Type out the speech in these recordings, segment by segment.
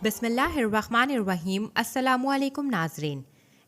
بسم اللہ الرحمن الرحیم۔ السلام علیکم ناظرین،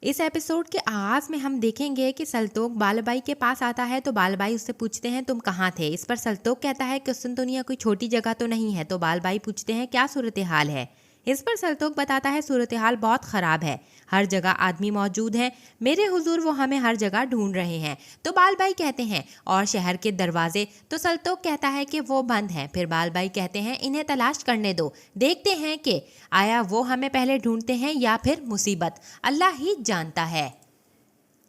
اس ایپیسوڈ کے آغاز میں ہم دیکھیں گے کہ سلطوق بال بائی کے پاس آتا ہے تو بال بائی اس سے پوچھتے ہیں تم کہاں تھے۔ اس پر سلطوق کہتا ہے کہ قسطنطنیہ کوئی چھوٹی جگہ تو نہیں ہے، تو بال بائی پوچھتے ہیں کیا صورتحال ہے۔ اس پر سلطوق بتاتا ہے صورتحال بہت خراب ہے، ہر جگہ آدمی موجود ہیں، میرے حضور وہ ہمیں ہر جگہ ڈھونڈ رہے ہیں۔ تو بال بائی کہتے ہیں اور شہر کے دروازے؟ تو سلطوق کہتا ہے کہ وہ بند ہیں۔ پھر بال بائی کہتے ہیں انہیں تلاش کرنے دو، دیکھتے ہیں کہ آیا وہ ہمیں پہلے ڈھونڈتے ہیں یا پھر مصیبت، اللہ ہی جانتا ہے۔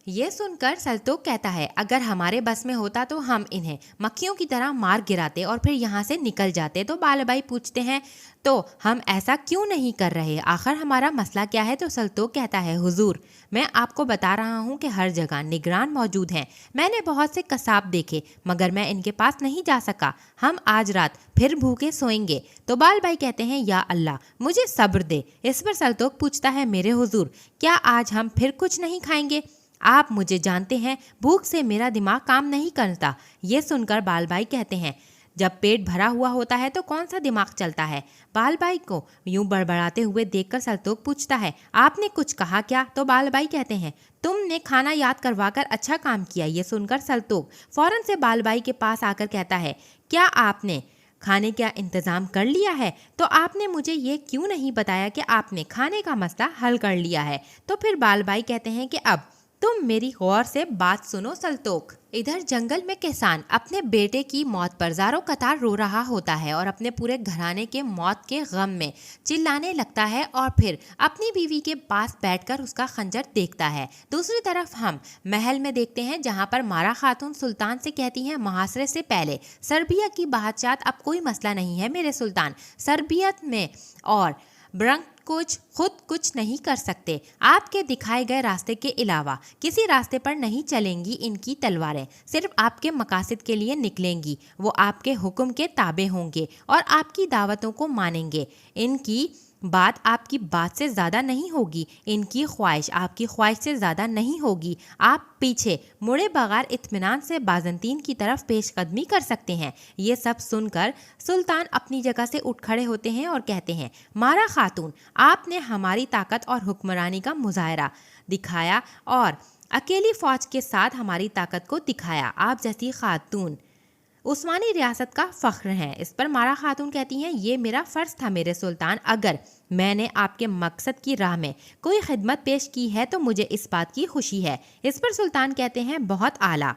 یہ سن کر سلطوق کہتا ہے اگر ہمارے بس میں ہوتا تو ہم انہیں مکھیوں کی طرح مار گراتے اور پھر یہاں سے نکل جاتے۔ تو بال بائی پوچھتے ہیں تو ہم ایسا کیوں نہیں کر رہے، آخر ہمارا مسئلہ کیا ہے؟ تو سلطوق کہتا ہے حضور میں آپ کو بتا رہا ہوں کہ ہر جگہ نگران موجود ہیں، میں نے بہت سے قصاب دیکھے مگر میں ان کے پاس نہیں جا سکا، ہم آج رات پھر بھوکے سوئیں گے۔ تو بال بائی کہتے ہیں یا اللہ مجھے صبر دے۔ اس پر سلطوق پوچھتا ہے میرے حضور کیا آج ہم پھر کچھ نہیں کھائیں گے؟ آپ مجھے جانتے ہیں بھوک سے میرا دماغ کام نہیں کرتا۔ یہ سن کر بال بائی کہتے ہیں جب پیٹ بھرا ہوا ہوتا ہے تو کون سا دماغ چلتا ہے؟ بال بائی کو یوں بڑبڑاتے ہوئے دیکھ کر سلطوق پوچھتا ہے آپ نے کچھ کہا کیا؟ تو بال بائی کہتے ہیں تم نے کھانا یاد کروا کر اچھا کام کیا۔ یہ سن کر سلطوق فوراً سے بال بائی کے پاس آ کر کہتا ہے کیا آپ نے کھانے کا انتظام کر لیا ہے؟ تو آپ نے مجھے یہ کیوں نہیں بتایا کہ آپ نے کھانے کا مسئلہ حل کر لیا ہے؟ تو پھر بال بائی کہتے ہیں کہ اب تم میری غور سے بات سنو سلطوق۔ ادھر جنگل میں کسان اپنے بیٹے کی موت پر زاروں قطار رو رہا ہوتا ہے اور اپنے پورے گھرانے کے موت کے غم میں چلانے لگتا ہے اور پھر اپنی بیوی کے پاس بیٹھ کر اس کا خنجر دیکھتا ہے۔ دوسری طرف ہم محل میں دیکھتے ہیں جہاں پر مارا خاتون سلطان سے کہتی ہیں محاصرے سے پہلے سربیا کی بادشاہت اب کوئی مسئلہ نہیں ہے میرے سلطان، سربیت میں اور برنک خود کچھ نہیں کر سکتے، آپ کے دکھائے گئے راستے کے علاوہ کسی راستے پر نہیں چلیں گی ان کی تلواریں، صرف آپ کے مقاصد کے لیے نکلیں گی، وہ آپ کے حکم کے تابع ہوں گے اور آپ کی دعوتوں کو مانیں گے، ان کی بات آپ کی بات سے زیادہ نہیں ہوگی، ان کی خواہش آپ کی خواہش سے زیادہ نہیں ہوگی، آپ پیچھے مڑے بغیر اطمینان سے بازنطین کی طرف پیش قدمی کر سکتے ہیں۔ یہ سب سن کر سلطان اپنی جگہ سے اٹھ کھڑے ہوتے ہیں اور کہتے ہیں مارا خاتون آپ نے ہماری طاقت اور حکمرانی کا مظاہرہ دکھایا اور اکیلی فوج کے ساتھ ہماری طاقت کو دکھایا، آپ جیسی خاتون عثمانی ریاست کا فخر ہیں۔ اس پر مارا خاتون کہتی ہیں یہ میرا فرض تھا میرے سلطان، اگر میں نے آپ کے مقصد کی راہ میں کوئی خدمت پیش کی ہے تو مجھے اس بات کی خوشی ہے۔ اس پر سلطان کہتے ہیں بہت اعلیٰ۔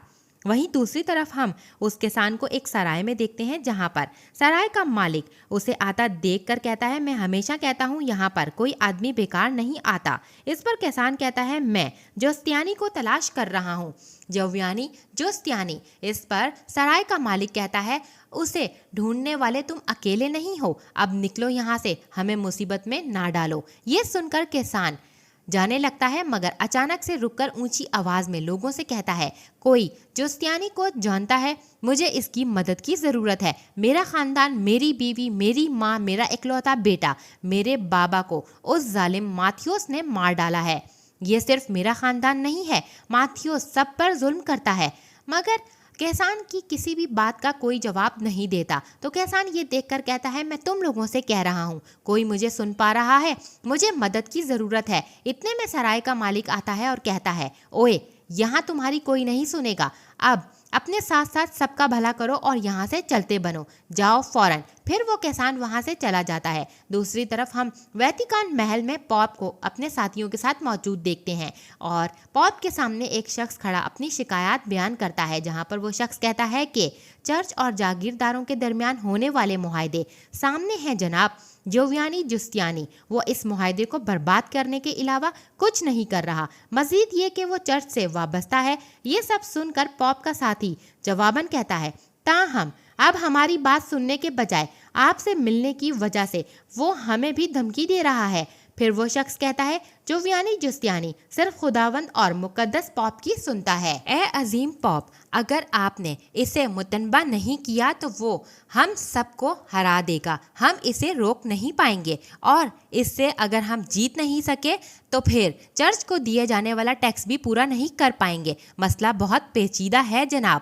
وہیں دوسری طرف ہم اس کسان کو ایک سرائے میں دیکھتے ہیں جہاں پر سرائے کا مالک اسے آتا دیکھ کر کہتا ہے میں ہمیشہ کہتا ہوں یہاں پر کوئی آدمی بیکار نہیں آتا۔ اس پر کسان کہتا ہے میں جوستیانی کو تلاش کر رہا ہوں، جویانی جوستیانی۔ اس پر سرائے کا مالک کہتا ہے اسے ڈھونڈنے والے تم اکیلے نہیں ہو، اب نکلو یہاں سے، ہمیں مصیبت میں نہ ڈالو۔ یہ سن کر کسان جانے لگتا ہے مگر اچانک سے رک کر اونچی آواز میں لوگوں سے کہتا ہے کوئی جوستیانی کو جانتا ہے؟ مجھے اس کی مدد کی ضرورت ہے، میرا خاندان، میری بیوی، میری ماں، میرا اکلوتا بیٹا، میرے بابا کو اس ظالم ماتھیوس نے مار ڈالا ہے۔ یہ صرف میرا خاندان نہیں ہے، ماتھیوس سب پر ظلم کرتا ہے۔ مگر کسان کی کسی بھی بات کا کوئی جواب نہیں دیتا۔ تو کسان یہ دیکھ کر کہتا ہے میں تم لوگوں سے کہہ رہا ہوں کوئی مجھے سن پا رہا ہے؟ مجھے مدد کی ضرورت ہے۔ اتنے میں سرائے کا مالک آتا ہے اور کہتا ہے اوئے یہاں تمہاری کوئی نہیں سنے گا، اب اپنے ساتھ ساتھ سب کا بھلا کرو اور یہاں سے چلتے بنو، جاؤ فوراً۔ پھر وہ کسان وہاں سے چلا جاتا ہے۔ دوسری طرف ہم ویتیکان محل میں پوپ کو اپنے ساتھیوں کے ساتھ موجود دیکھتے ہیں اور پوپ کے سامنے ایک شخص کھڑا اپنی شکایات بیان کرتا ہے، جہاں پر وہ شخص کہتا ہے کہ چرچ اور جاگیرداروں کے درمیان ہونے والے معاہدے سامنے ہیں جناب، جویانی جوستیانی وہ اس معاہدے کو برباد کرنے کے علاوہ کچھ نہیں کر رہا، مزید یہ کہ وہ چرچ سے وابستہ ہے۔ یہ سب سن کر پوپ کا ساتھی جواباً کہتا ہے تاہم اب ہماری بات سننے کے بجائے آپ سے ملنے کی وجہ سے وہ ہمیں بھی دھمکی دے رہا ہے۔ پھر وہ شخص کہتا ہے جویانی جوستیانی صرف خداوند اور مقدس پوپ کی سنتا ہے۔ اے عظیم پوپ، اگر آپ نے اسے متنبہ نہیں کیا تو وہ ہم سب کو ہرا دے گا، ہم اسے روک نہیں پائیں گے اور اس سے اگر ہم جیت نہیں سکے تو پھر چرچ کو دیے جانے والا ٹیکس بھی پورا نہیں کر پائیں گے۔ مسئلہ بہت پیچیدہ ہے جناب۔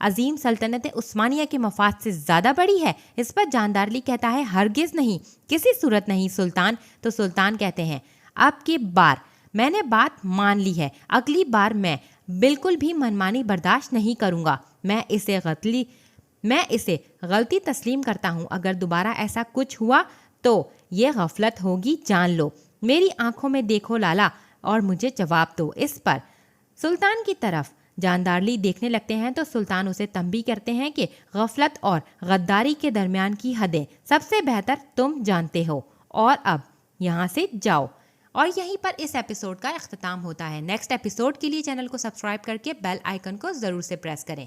عظیم سلطنت عثمانیہ کے مفاد سے زیادہ بڑی ہے؟ اس پر جاندارلی کہتا ہے ہرگز نہیں، کسی صورت نہیں سلطان۔ تو سلطان کہتے ہیں اب کی بار میں نے بات مان لی ہے، اگلی بار میں بالکل بھی منمانی برداشت نہیں کروں گا۔ میں اسے غلطی تسلیم کرتا ہوں، اگر دوبارہ ایسا کچھ ہوا تو یہ غفلت ہوگی، جان لو۔ میری آنکھوں میں دیکھو لالا اور مجھے جواب دو۔ اس پر سلطان کی طرف جاندارلی دیکھنے لگتے ہیں تو سلطان اسے تنبیہ کرتے ہیں کہ غفلت اور غداری کے درمیان کی حدیں سب سے بہتر تم جانتے ہو، اور اب یہاں سے جاؤ۔ اور یہیں پر اس ایپیسوڈ کا اختتام ہوتا ہے۔ نیکسٹ ایپیسوڈ کے لیے چینل کو سبسکرائب کر کے بیل آئیکن کو ضرور سے پریس کریں۔